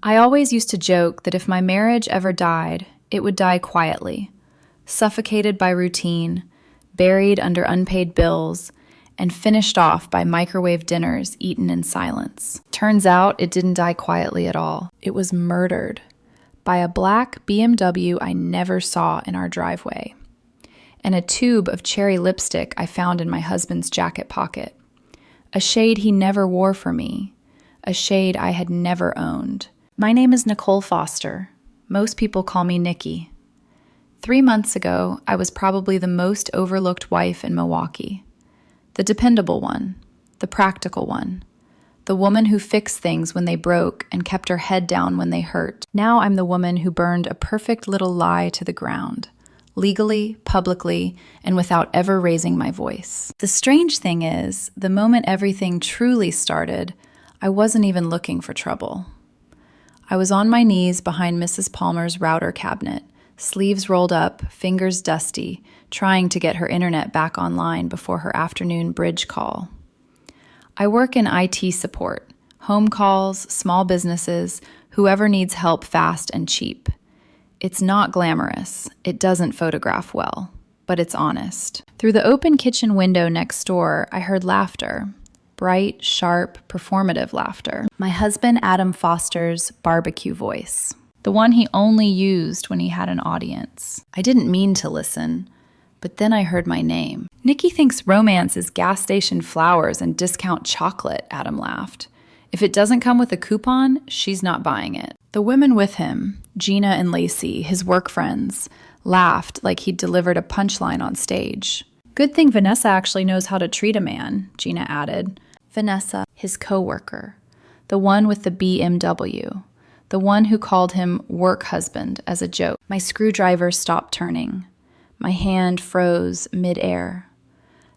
I always used to joke that if my marriage ever died, it would die quietly, suffocated by routine, buried under unpaid bills, and finished off by microwave dinners eaten in silence. Turns out it didn't die quietly at all. It was murdered by a black BMW I never saw in our driveway, and a tube of cherry lipstick I found in my husband's jacket pocket. A shade he never wore for me, a shade I had never owned. My name is Nicole Foster. Most people call me Nikki. 3 months ago, I was probably the most overlooked wife in Milwaukee. The dependable one, the practical one, the woman who fixed things when they broke and kept her head down when they hurt. Now I'm the woman who burned a perfect little lie to the ground, legally, publicly, and without ever raising my voice. The strange thing is, the moment everything truly started, I wasn't even looking for trouble. I was on my knees behind Mrs. Palmer's router cabinet, sleeves rolled up, fingers dusty, trying to get her internet back online before her afternoon bridge call. I work in IT support, home calls, small businesses, whoever needs help fast and cheap. It's not glamorous, it doesn't photograph well, but it's honest. Through the open kitchen window next door, I heard laughter. Bright, sharp, performative laughter. My husband Adam Foster's barbecue voice. The one he only used when he had an audience. I didn't mean to listen, but then I heard my name. Nikki thinks romance is gas station flowers and discount chocolate, Adam laughed. If it doesn't come with a coupon, she's not buying it. The women with him, Gina and Lacey, his work friends, laughed like he'd delivered a punchline on stage. Good thing Vanessa actually knows how to treat a man, Gina added. Vanessa, his coworker, the one with the BMW, the one who called him work husband as a joke. My screwdriver stopped turning. My hand froze mid-air.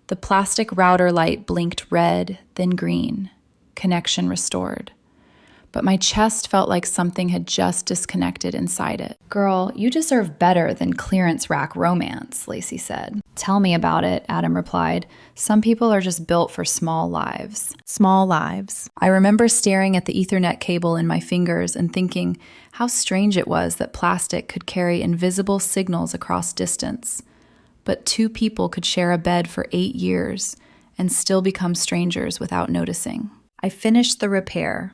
The plastic router light blinked red, then green. Connection restored. But my chest felt like something had just disconnected inside it. Girl, you deserve better than clearance rack romance, Lacey said. Tell me about it, Adam replied. Some people are just built for small lives. Small lives. I remember staring at the Ethernet cable in my fingers and thinking how strange it was that plastic could carry invisible signals across distance. But two people could share a bed for 8 years and still become strangers without noticing. I finished the repair.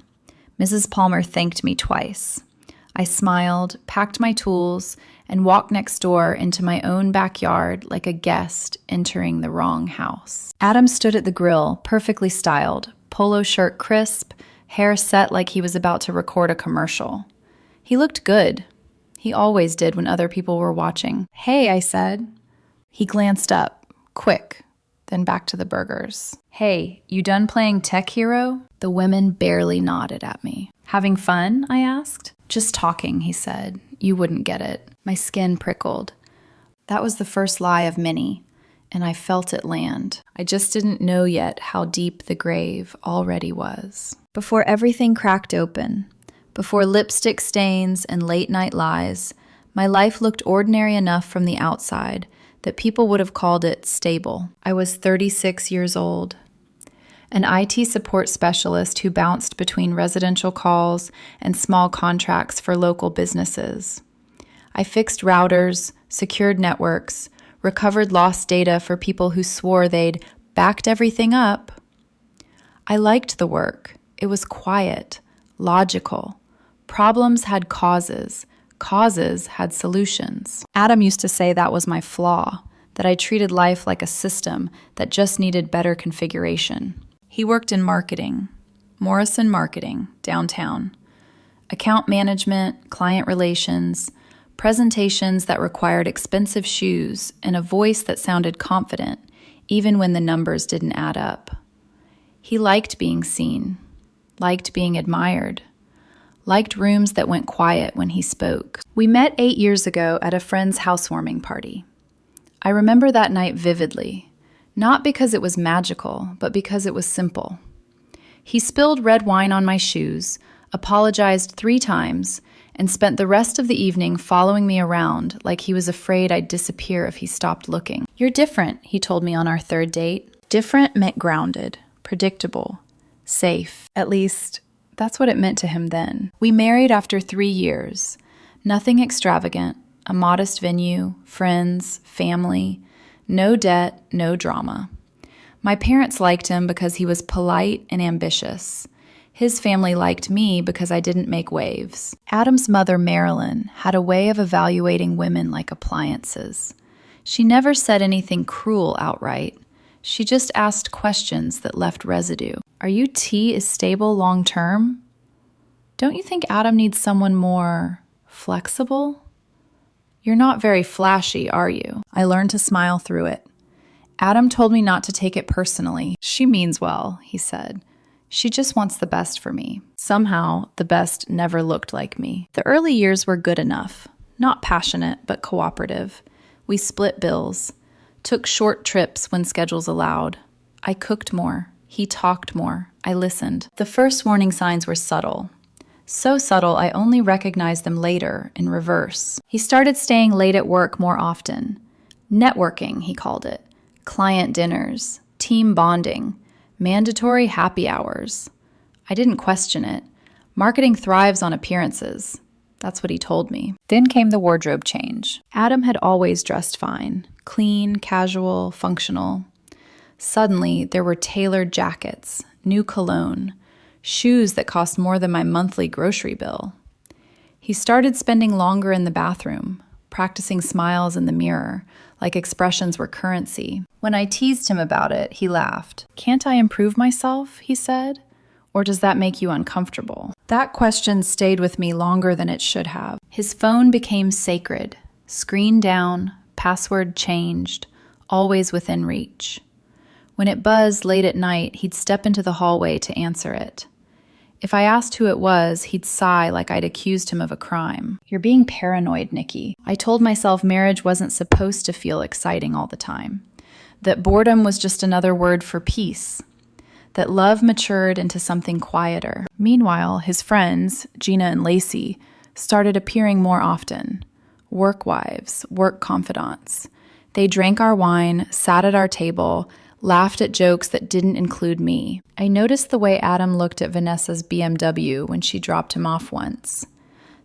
Mrs. Palmer thanked me twice. I smiled, packed my tools, and walked next door into my own backyard like a guest entering the wrong house. Adam stood at the grill, perfectly styled, polo shirt crisp, hair set like he was about to record a commercial. He looked good. He always did when other people were watching. Hey, I said. He glanced up, quick, then back to the burgers. Hey, you done playing tech hero? The women barely nodded at me. Having fun? I asked. Just talking, he said. You wouldn't get it. My skin prickled. That was the first lie of many, and I felt it land. I just didn't know yet how deep the grave already was. Before everything cracked open, before lipstick stains and late-night lies, my life looked ordinary enough from the outside that people would have called it stable. I was 36 years old. An IT support specialist who bounced between residential calls and small contracts for local businesses. I fixed routers, secured networks, recovered lost data for people who swore they'd backed everything up. I liked the work. It was quiet, logical. Problems had causes. Causes had solutions. Adam used to say that was my flaw, that I treated life like a system that just needed better configuration. He worked in marketing, Morrison Marketing, downtown. Account management, client relations, presentations that required expensive shoes, and a voice that sounded confident, even when the numbers didn't add up. He liked being seen, liked being admired, liked rooms that went quiet when he spoke. We met 8 years ago at a friend's housewarming party. I remember that night vividly, not because it was magical, but because it was simple. He spilled red wine on my shoes, apologized 3 times, and spent the rest of the evening following me around like he was afraid I'd disappear if he stopped looking. You're different, he told me on our 3rd date. Different meant grounded, predictable, safe. At least, That's what it meant to him then. We married after 3 years. Nothing extravagant, a modest venue, friends, family, no debt, no drama. My parents liked him because he was polite and ambitious. His family liked me because I didn't make waves. Adam's mother, Marilyn, had a way of evaluating women like appliances. She never said anything cruel outright. She just asked questions that left residue. Are you is stable long term? Don't you think Adam needs someone more flexible? You're not very flashy, are you? I learned to smile through it. Adam told me not to take it personally. She means well, he said. She just wants the best for me. Somehow, the best never looked like me. The early years were good enough. Not passionate, but cooperative. We split bills. Took short trips when schedules allowed. I cooked more. He talked more. I listened. The first warning signs were subtle. So subtle, I only recognized them later, in reverse. He started staying late at work more often. Networking, he called it. Client dinners. Team bonding. Mandatory happy hours. I didn't question it. Marketing thrives on appearances. That's what he told me. Then came the wardrobe change. Adam had always dressed fine. Clean, casual, functional. Suddenly, there were tailored jackets, new cologne, shoes that cost more than my monthly grocery bill. He started spending longer in the bathroom, practicing smiles in the mirror, like expressions were currency. When I teased him about it, he laughed. Can't I improve myself, he said? Or does that make you uncomfortable? That question stayed with me longer than it should have. His phone became sacred, screen down, password changed, always within reach. When it buzzed late at night, he'd step into the hallway to answer it. If I asked who it was, he'd sigh like I'd accused him of a crime. You're being paranoid, Nikki. I told myself marriage wasn't supposed to feel exciting all the time. That boredom was just another word for peace. That love matured into something quieter. Meanwhile, his friends, Gina and Lacey, started appearing more often. Work wives, work confidants. They drank our wine, sat at our table, laughed at jokes that didn't include me. I noticed the way Adam looked at Vanessa's BMW when she dropped him off once.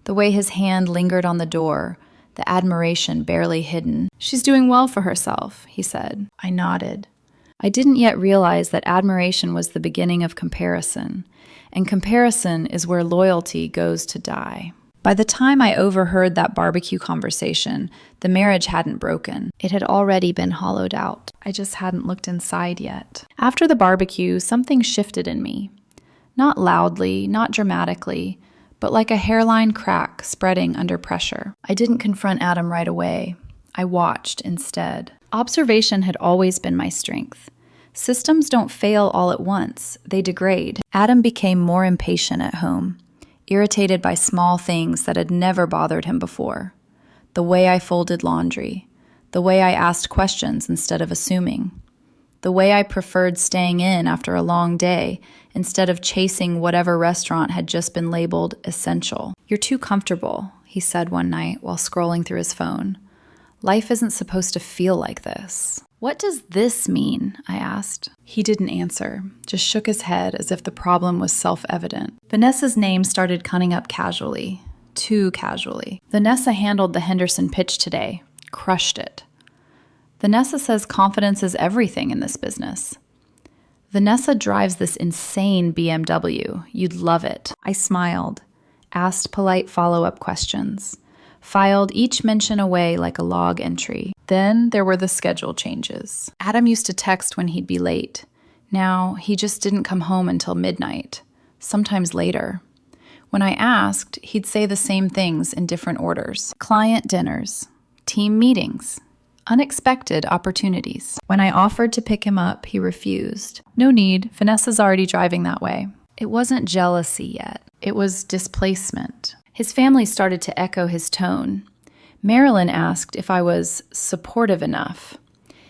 The way his hand lingered on the door, the admiration barely hidden. She's doing well for herself, he said. I nodded. I didn't yet realize that admiration was the beginning of comparison, and comparison is where loyalty goes to die. By the time I overheard that barbecue conversation, the marriage hadn't broken. It had already been hollowed out. I just hadn't looked inside yet. After the barbecue, something shifted in me. Not loudly, not dramatically, but like a hairline crack spreading under pressure. I didn't confront Adam right away. I watched instead. Observation had always been my strength. Systems don't fail all at once. They degrade. Adam became more impatient at home. Irritated by small things that had never bothered him before. The way I folded laundry. The way I asked questions instead of assuming. The way I preferred staying in after a long day instead of chasing whatever restaurant had just been labeled essential. You're too comfortable, he said one night while scrolling through his phone. Life isn't supposed to feel like this. What does this mean? I asked. He didn't answer, just shook his head as if the problem was self-evident. Vanessa's name started coming up casually, too casually. Vanessa handled the Henderson pitch today, crushed it. Vanessa says confidence is everything in this business. Vanessa drives this insane BMW. You'd love it. I smiled, asked polite follow-up questions. Filed each mention away like a log entry. Then there were the schedule changes. Adam used to text when he'd be late. Now, he just didn't come home until midnight, sometimes later. When I asked, he'd say the same things in different orders. Client dinners, team meetings, unexpected opportunities. When I offered to pick him up, he refused. No need, Vanessa's already driving that way. It wasn't jealousy yet. It was displacement. His family started to echo his tone. Marilyn asked if I was supportive enough.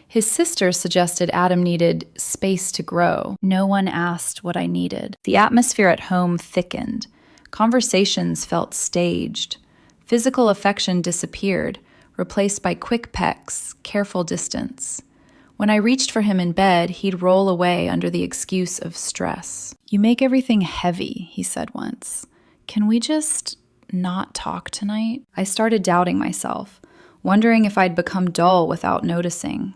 His sister suggested Adam needed space to grow. No one asked what I needed. The atmosphere at home thickened. Conversations felt staged. Physical affection disappeared, replaced by quick pecks, careful distance. When I reached for him in bed, he'd roll away under the excuse of stress. "You make everything heavy," he said once. "Can we just not talk tonight?" I started doubting myself, wondering if I'd become dull without noticing,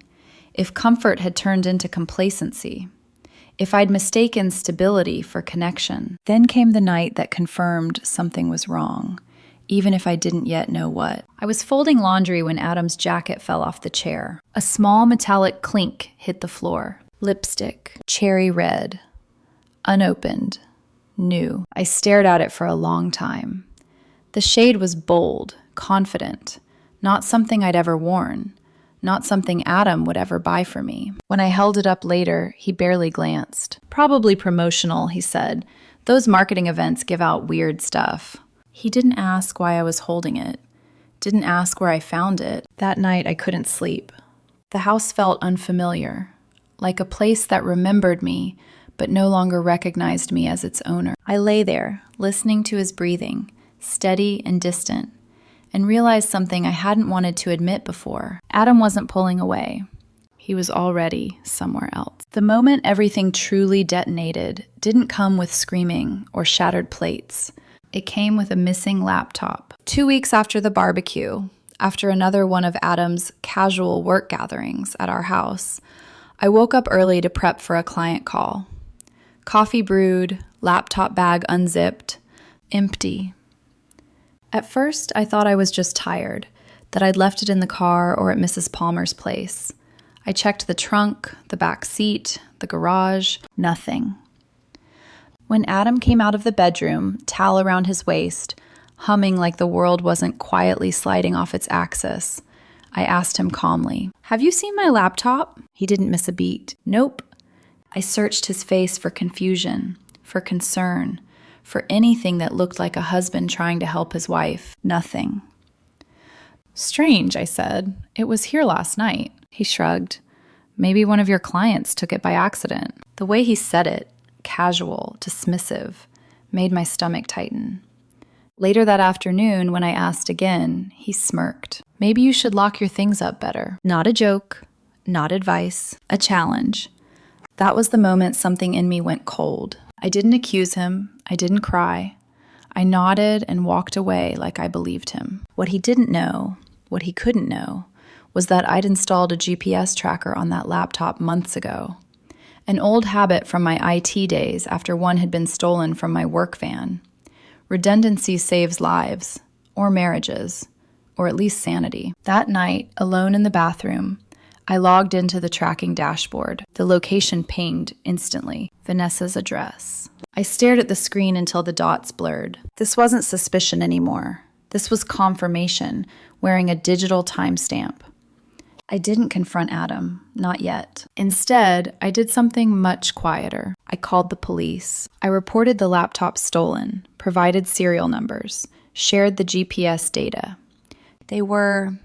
if comfort had turned into complacency, if I'd mistaken stability for connection. Then came the night that confirmed something was wrong, even if I didn't yet know what. I was folding laundry when Adam's jacket fell off the chair. A small metallic clink hit the floor. Lipstick, cherry red, unopened, new. I stared at it for a long time. The shade was bold, confident, not something I'd ever worn, not something Adam would ever buy for me. When I held it up later, he barely glanced. "Probably promotional," he said. "Those marketing events give out weird stuff." He didn't ask why I was holding it, didn't ask where I found it. That night, I couldn't sleep. The house felt unfamiliar, like a place that remembered me, but no longer recognized me as its owner. I lay there, listening to his breathing, steady and distant, and realized something I hadn't wanted to admit before. Adam wasn't pulling away. He was already somewhere else. The moment everything truly detonated didn't come with screaming or shattered plates. It came with a missing laptop. 2 weeks after the barbecue, after another one of Adam's casual work gatherings at our house, I woke up early to prep for a client call. Coffee brewed, laptop bag unzipped, empty. At first, I thought I was just tired, that I'd left it in the car or at Mrs. Palmer's place. I checked the trunk, the back seat, the garage, nothing. When Adam came out of the bedroom, towel around his waist, humming like the world wasn't quietly sliding off its axis, I asked him calmly, "Have you seen my laptop?" He didn't miss a beat. "Nope." I searched his face for confusion, for concern, for anything that looked like a husband trying to help his wife. Nothing. "Strange," I said. "It was here last night." He shrugged. "Maybe one of your clients took it by accident." The way he said it, casual, dismissive, made my stomach tighten. Later that afternoon, when I asked again, he smirked. "Maybe you should lock your things up better." Not a joke, not advice, a challenge. That was the moment something in me went cold. I didn't accuse him. I didn't cry. I nodded and walked away like I believed him. What he didn't know, what he couldn't know, was that I'd installed a GPS tracker on that laptop months ago. An old habit from my IT days after one had been stolen from my work van. Redundancy saves lives, or marriages, or at least sanity. That night, alone in the bathroom, I logged into the tracking dashboard. The location pinged instantly. Vanessa's address. I stared at the screen until the dots blurred. This wasn't suspicion anymore. This was confirmation, wearing a digital timestamp. I didn't confront Adam, not yet. Instead, I did something much quieter. I called the police. I reported the laptop stolen, provided serial numbers, shared the GPS data. They were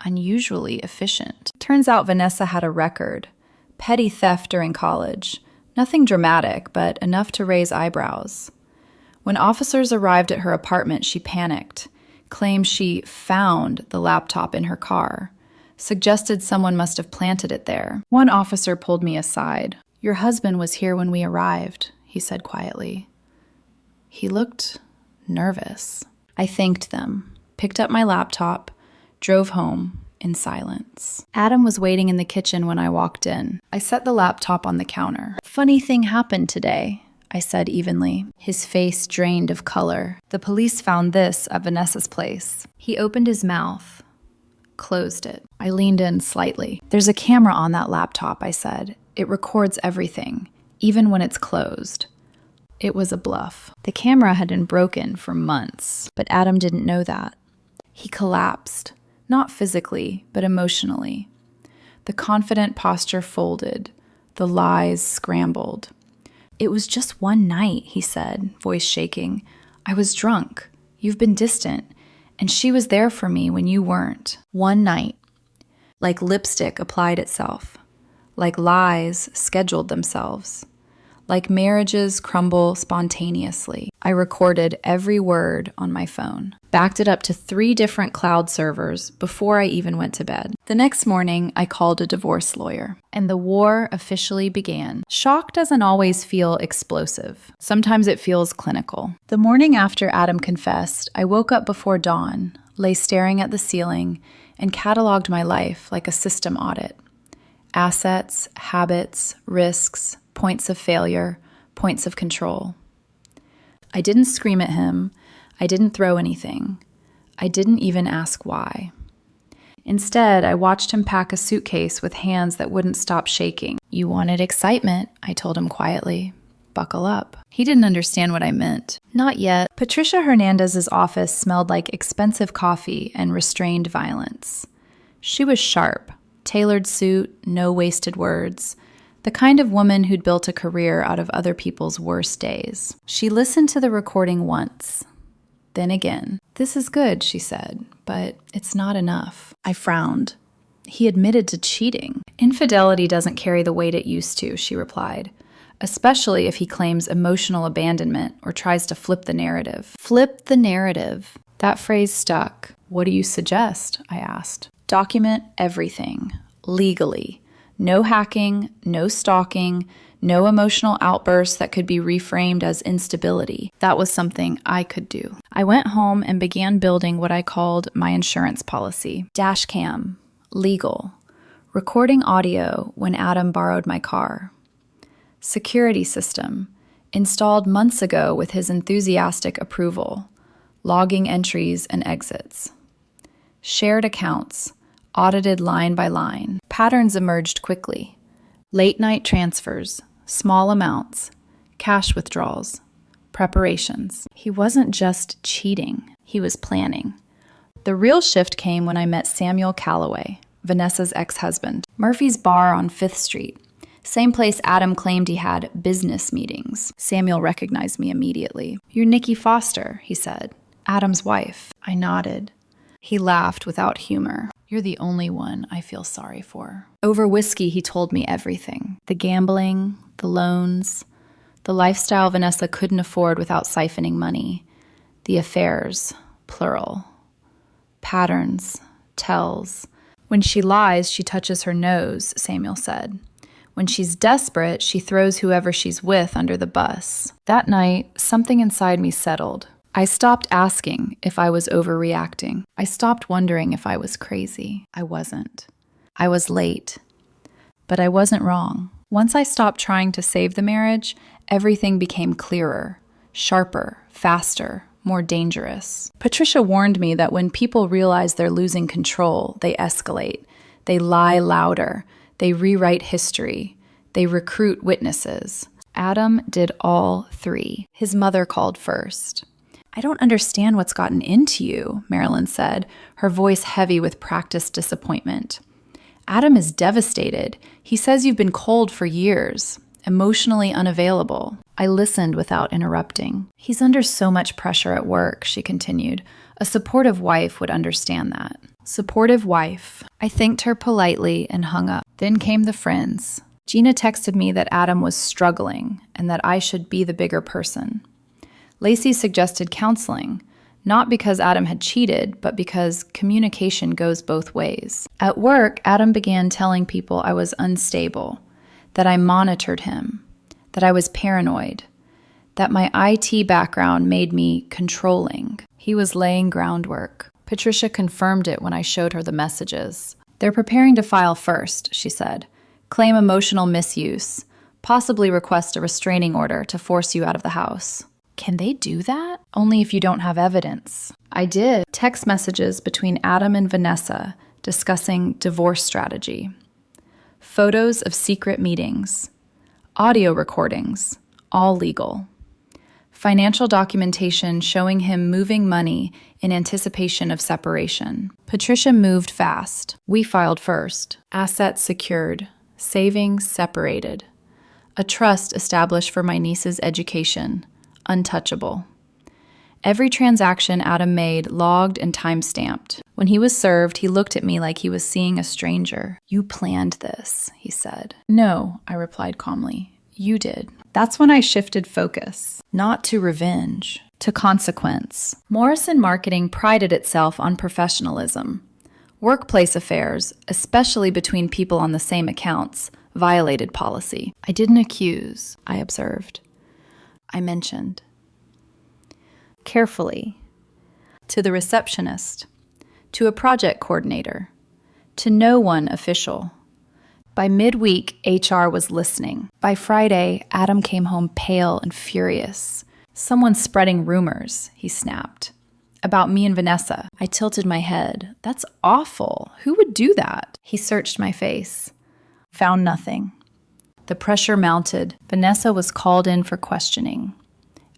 unusually efficient. Turns out Vanessa had a record. Petty theft during college. Nothing dramatic, but enough to raise eyebrows. When officers arrived at her apartment, she panicked, claimed she found the laptop in her car, suggested someone must have planted it there. One officer pulled me aside. "Your husband was here when we arrived," he said quietly. He looked nervous. I thanked them, picked up my laptop, drove home in silence. Adam was waiting in the kitchen when I walked in. I set the laptop on the counter. "Funny thing happened today," I said evenly. His face drained of color. "The police found this at Vanessa's place." He opened his mouth, closed it. I leaned in slightly. "There's a camera on that laptop," I said. "It records everything, even when it's closed." It was a bluff. The camera had been broken for months, but Adam didn't know that. He collapsed, not physically, but emotionally. The confident posture folded, the lies scrambled. "It was just one night," he said, voice shaking. "I was drunk. You've been distant. And she was there for me when you weren't. One night." Like lipstick applied itself. Like lies scheduled themselves. Like marriages crumble spontaneously. I recorded every word on my phone, backed it up to 3 different cloud servers before I even went to bed. The next morning, I called a divorce lawyer, and the war officially began. Shock doesn't always feel explosive. Sometimes it feels clinical. The morning after Adam confessed, I woke up before dawn, lay staring at the ceiling, and cataloged my life like a system audit. Assets, habits, risks, points of failure, points of control. I didn't scream at him. I didn't throw anything. I didn't even ask why. Instead, I watched him pack a suitcase with hands that wouldn't stop shaking. "You wanted excitement," I told him quietly. "Buckle up." He didn't understand what I meant. Not yet. Patricia Hernandez's office smelled like expensive coffee and restrained violence. She was sharp, tailored suit, no wasted words. The kind of woman who'd built a career out of other people's worst days. She listened to the recording once, then again. "This is good," she said, "but it's not enough." I frowned. He admitted to cheating. "Infidelity doesn't carry the weight it used to," she replied, "especially if he claims emotional abandonment or tries to flip the narrative." Flip the narrative. That phrase stuck. "What do you suggest?" I asked. "Document everything, legally. No hacking, no stalking, no emotional outbursts that could be reframed as instability." That was something I could do. I went home and began building what I called my insurance policy. Dash cam, legal, recording audio when Adam borrowed my car. Security system, installed months ago with his enthusiastic approval, logging entries and exits. Shared accounts, audited line by line. Patterns emerged quickly. Late-night transfers, small amounts, cash withdrawals, preparations. He wasn't just cheating, he was planning. The real shift came when I met Samuel Calloway, Vanessa's ex-husband. Murphy's Bar on 5th Street, same place Adam claimed he had business meetings. Samuel recognized me immediately. "You're Nikki Foster," he said. "Adam's wife." I nodded. He laughed without humor. "You're the only one I feel sorry for." Over whiskey, he told me everything. The gambling, the loans, the lifestyle Vanessa couldn't afford without siphoning money, the affairs, plural, patterns, tells. "When she lies, she touches her nose," Samuel said. "When she's desperate, she throws whoever she's with under the bus." That night, something inside me settled. I stopped asking if I was overreacting. I stopped wondering if I was crazy. I wasn't. I was late. But I wasn't wrong. Once I stopped trying to save the marriage, everything became clearer, sharper, faster, more dangerous. Patricia warned me that when people realize they're losing control, they escalate. They lie louder. They rewrite history. They recruit witnesses. Adam did all 3. His mother called first. "I don't understand what's gotten into you," Marilyn said, her voice heavy with practiced disappointment. "Adam is devastated. He says you've been cold for years, emotionally unavailable." I listened without interrupting. "He's under so much pressure at work," she continued. "A supportive wife would understand that." Supportive wife. I thanked her politely and hung up. Then came the friends. Gina texted me that Adam was struggling and that I should be the bigger person. Lacey suggested counseling, not because Adam had cheated, but because communication goes both ways. At work, Adam began telling people I was unstable, that I monitored him, that I was paranoid, that my IT background made me controlling. He was laying groundwork. Patricia confirmed it when I showed her the messages. "They're preparing to file first," she said. "Claim emotional misuse, possibly request a restraining order to force you out of the house." Can they do that? Only if you don't have evidence. I did. Text messages between Adam and Vanessa discussing divorce strategy. Photos of secret meetings. Audio recordings, all legal. Financial documentation showing him moving money in anticipation of separation. Patricia moved fast. We filed first. Assets secured. Savings separated. A trust established for my niece's education. Untouchable. Every transaction Adam made logged and time-stamped. When he was served, he looked at me like he was seeing a stranger. "You planned this," he said. "No," I replied calmly. "You did." That's when I shifted focus, not to revenge, to consequence. Morrison Marketing prided itself on professionalism. Workplace affairs, especially between people on the same accounts, violated policy. I didn't accuse, I observed. I mentioned. Carefully. To the receptionist. To a project coordinator. To no one official. By midweek, HR was listening. By Friday, Adam came home pale and furious. "Someone's spreading rumors," he snapped. "About me and Vanessa." I tilted my head. "That's awful. Who would do that?" He searched my face. Found nothing. The pressure mounted. Vanessa was called in for questioning.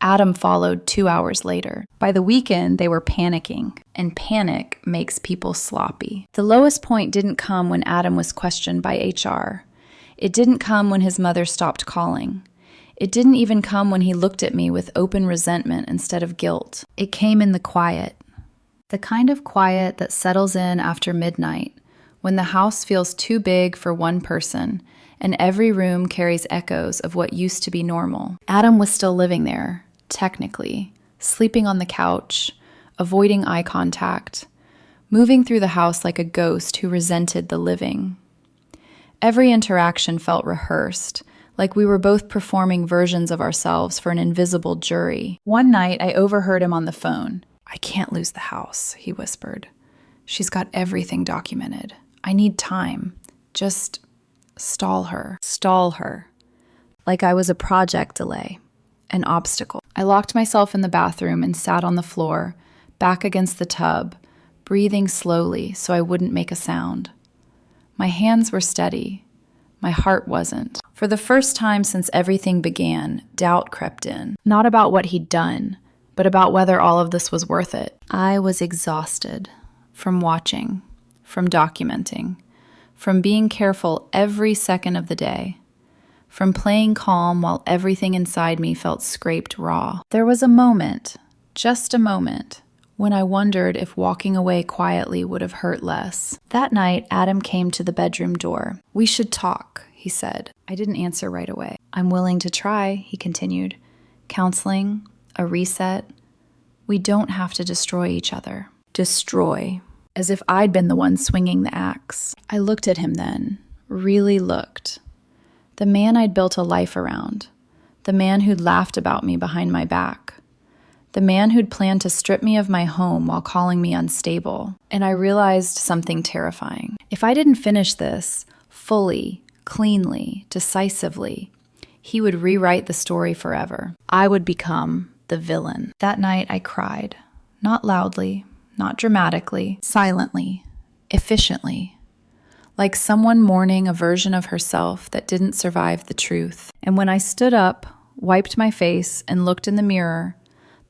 Adam followed 2 hours later. By the weekend, they were panicking, and panic makes people sloppy. The lowest point didn't come when Adam was questioned by HR. It didn't come when his mother stopped calling. It didn't even come when he looked at me with open resentment instead of guilt. It came in the quiet. The kind of quiet that settles in after midnight, when the house feels too big for one person, and every room carries echoes of what used to be normal. Adam was still living there. Technically, sleeping on the couch, avoiding eye contact, moving through the house like a ghost who resented the living. Every interaction felt rehearsed, like we were both performing versions of ourselves for an invisible jury. One night, I overheard him on the phone. "I can't lose the house," he whispered. "She's got everything documented. I need time. Just stall her." Stall her. Like I was a project delay. An obstacle. I locked myself in the bathroom and sat on the floor, back against the tub, breathing slowly so I wouldn't make a sound. My hands were steady. My heart wasn't. For the first time since everything began, doubt crept in. Not about what he'd done, but about whether all of this was worth it. I was exhausted from watching, from documenting, from being careful every second of the day. From playing calm while everything inside me felt scraped raw. There was a moment, just a moment, when I wondered if walking away quietly would have hurt less. That night, Adam came to the bedroom door. "We should talk," he said. I didn't answer right away. "I'm willing to try," he continued. "Counseling, a reset. We don't have to destroy each other." Destroy. As if I'd been the one swinging the axe. I looked at him then, really looked. The man I'd built a life around. The man who'd laughed about me behind my back. The man who'd planned to strip me of my home while calling me unstable. And I realized something terrifying. If I didn't finish this fully, cleanly, decisively, he would rewrite the story forever. I would become the villain. That night I cried. Not loudly, not dramatically, silently, efficiently. Like someone mourning a version of herself that didn't survive the truth. And when I stood up, wiped my face, and looked in the mirror,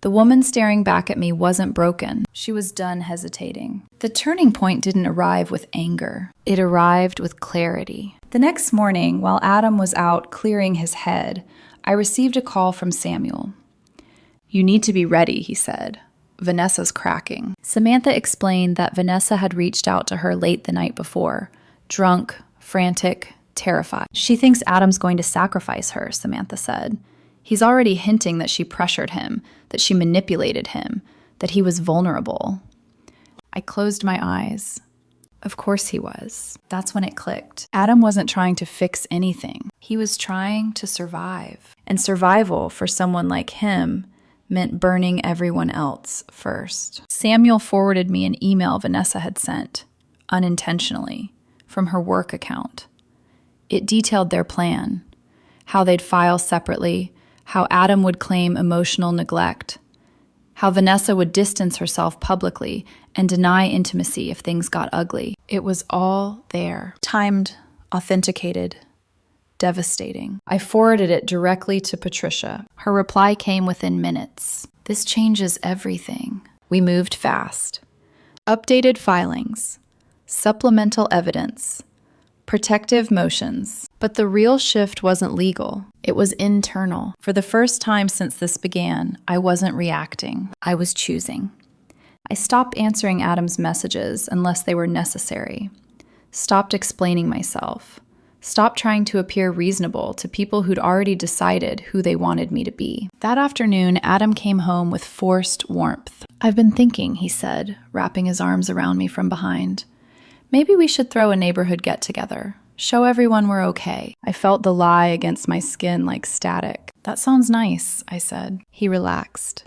the woman staring back at me wasn't broken. She was done hesitating. The turning point didn't arrive with anger. It arrived with clarity. The next morning, while Adam was out clearing his head, I received a call from Samuel. "You need to be ready," he said. "Vanessa's cracking." Samantha explained that Vanessa had reached out to her late the night before. Drunk, frantic, terrified. "She thinks Adam's going to sacrifice her," Samantha said. "He's already hinting that she pressured him, that she manipulated him, that he was vulnerable." I closed my eyes. Of course he was. That's when it clicked. Adam wasn't trying to fix anything. He was trying to survive. And survival for someone like him meant burning everyone else first. Samuel forwarded me an email Vanessa had sent, unintentionally, from her work account. It detailed their plan, how they'd file separately, how Adam would claim emotional neglect, how Vanessa would distance herself publicly and deny intimacy if things got ugly. It was all there, timed, authenticated, devastating. I forwarded it directly to Patricia. Her reply came within minutes. "This changes everything." We moved fast. Updated filings. Supplemental evidence, protective motions. But the real shift wasn't legal. It was internal. For the first time since this began, I wasn't reacting. I was choosing. I stopped answering Adam's messages unless they were necessary. Stopped explaining myself. Stop trying to appear reasonable to people who'd already decided who they wanted me to be. That afternoon, Adam came home with forced warmth. "I've been thinking," he said, wrapping his arms around me from behind. "Maybe we should throw a neighborhood get-together. Show everyone we're okay." I felt the lie against my skin like static. "That sounds nice," I said. He relaxed.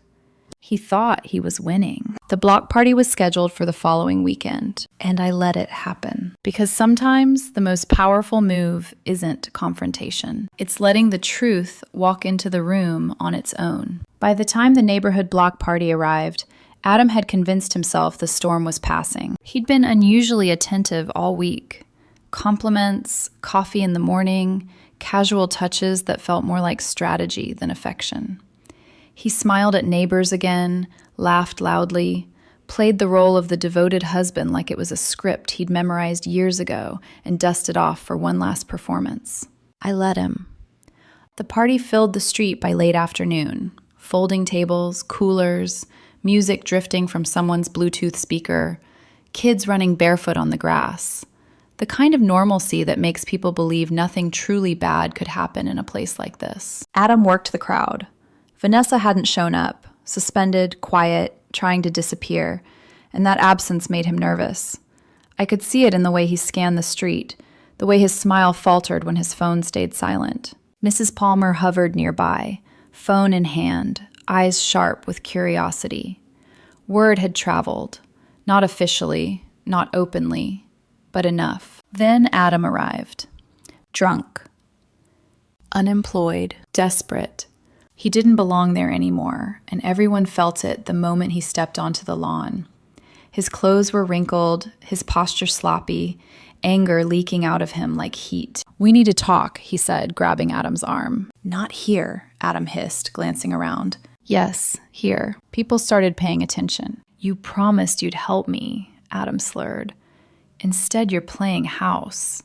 He thought he was winning. The block party was scheduled for the following weekend, and I let it happen. Because sometimes the most powerful move isn't confrontation. It's letting the truth walk into the room on its own. By the time the neighborhood block party arrived, Adam had convinced himself the storm was passing. He'd been unusually attentive all week. Compliments, coffee in the morning, casual touches that felt more like strategy than affection. He smiled at neighbors again, laughed loudly, played the role of the devoted husband like it was a script he'd memorized years ago and dusted off for one last performance. I let him. The party filled the street by late afternoon. Folding tables, coolers, music drifting from someone's Bluetooth speaker, kids running barefoot on the grass. The kind of normalcy that makes people believe nothing truly bad could happen in a place like this. Adam worked the crowd. Vanessa hadn't shown up, suspended, quiet, trying to disappear, and that absence made him nervous. I could see it in the way he scanned the street, the way his smile faltered when his phone stayed silent. Mrs. Palmer hovered nearby, phone in hand, eyes sharp with curiosity. Word had traveled, not officially, not openly, but enough. Then Adam arrived, drunk, unemployed, desperate. He didn't belong there anymore, and everyone felt it the moment he stepped onto the lawn. His clothes were wrinkled, his posture sloppy, anger leaking out of him like heat. "We need to talk," he said, grabbing Adam's arm. "Not here," Adam hissed, glancing around. "Yes, here." People started paying attention. "You promised you'd help me," Adam slurred. "Instead, you're playing house.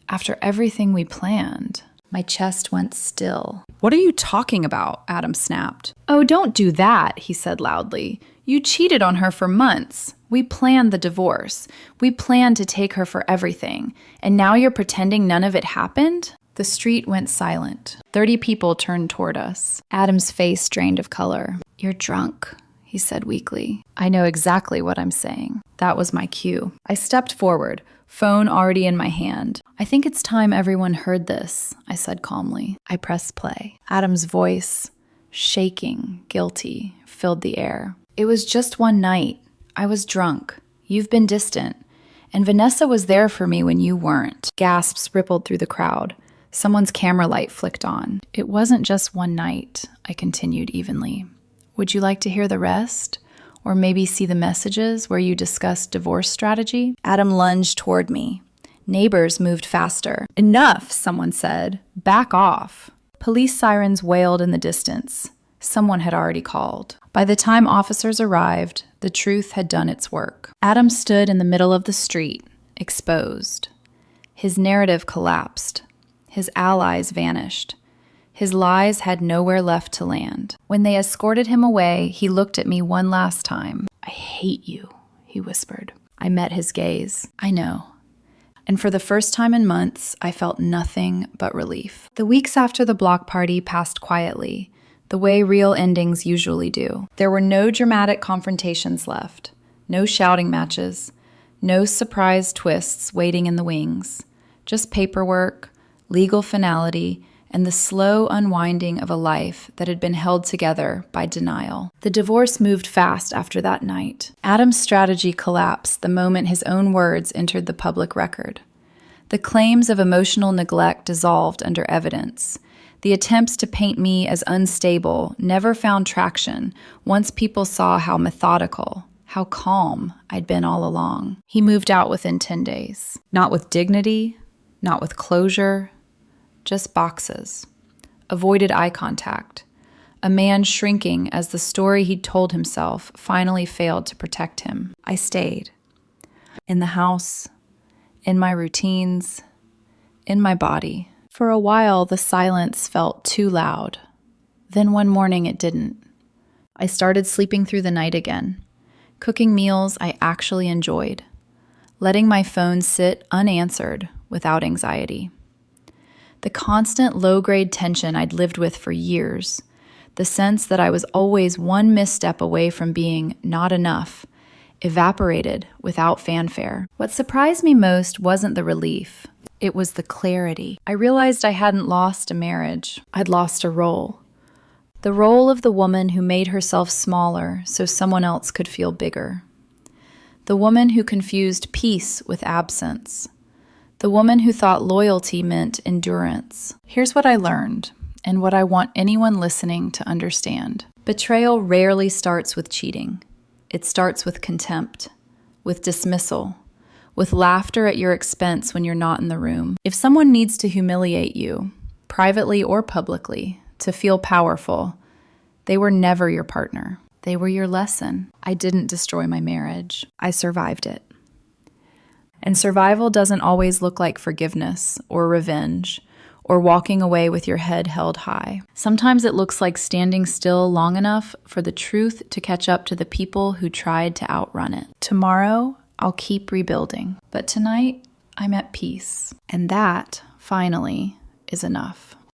After everything we planned." My chest went still. "What are you talking about?" Adam snapped. "Oh, don't do that," he said loudly. "You cheated on her for months. We planned the divorce. We planned to take her for everything. And now you're pretending none of it happened?" The street went silent. 30 people turned toward us. Adam's face drained of color. "You're drunk," he said weakly. "I know exactly what I'm saying." That was my cue. I stepped forward, phone already in my hand. "I think it's time everyone heard this," I said calmly. I pressed play. Adam's voice, shaking, guilty, filled the air. "It was just one night. I was drunk. You've been distant. And Vanessa was there for me when you weren't." Gasps rippled through the crowd. Someone's camera light flicked on. "It wasn't just one night," I continued evenly. "Would you like to hear the rest? Or maybe see the messages where you discussed divorce strategy?" Adam lunged toward me. Neighbors moved faster. "Enough," someone said. "Back off." Police sirens wailed in the distance. Someone had already called. By the time officers arrived, the truth had done its work. Adam stood in the middle of the street, exposed. His narrative collapsed. His allies vanished. His lies had nowhere left to land. When they escorted him away, he looked at me one last time. "I hate you," he whispered. I met his gaze. "I know." And for the first time in months, I felt nothing but relief. The weeks after the block party passed quietly, the way real endings usually do. There were no dramatic confrontations left, no shouting matches, no surprise twists waiting in the wings, just paperwork, legal finality, and the slow unwinding of a life that had been held together by denial. The divorce moved fast after that night. Adam's strategy collapsed the moment his own words entered the public record. The claims of emotional neglect dissolved under evidence. The attempts to paint me as unstable never found traction once people saw how methodical, how calm I'd been all along. He moved out within 10 days. Not with dignity, not with closure, just boxes. Avoided eye contact. A man shrinking as the story he'd told himself finally failed to protect him. I stayed. In the house, in my routines, in my body. For a while, the silence felt too loud. Then one morning it didn't. I started sleeping through the night again, cooking meals I actually enjoyed, letting my phone sit unanswered without anxiety. The constant low-grade tension I'd lived with for years, the sense that I was always one misstep away from being not enough, evaporated without fanfare. What surprised me most wasn't the relief. It was the clarity. I realized I hadn't lost a marriage. I'd lost a role. The role of the woman who made herself smaller so someone else could feel bigger. The woman who confused peace with absence. The woman who thought loyalty meant endurance. Here's what I learned, and what I want anyone listening to understand. Betrayal rarely starts with cheating. It starts with contempt, with dismissal, with laughter at your expense when you're not in the room. If someone needs to humiliate you, privately or publicly, to feel powerful, they were never your partner. They were your lesson. I didn't destroy my marriage. I survived it. And survival doesn't always look like forgiveness or revenge or walking away with your head held high. Sometimes it looks like standing still long enough for the truth to catch up to the people who tried to outrun it. Tomorrow, I'll keep rebuilding. But tonight, I'm at peace. And that, finally, is enough.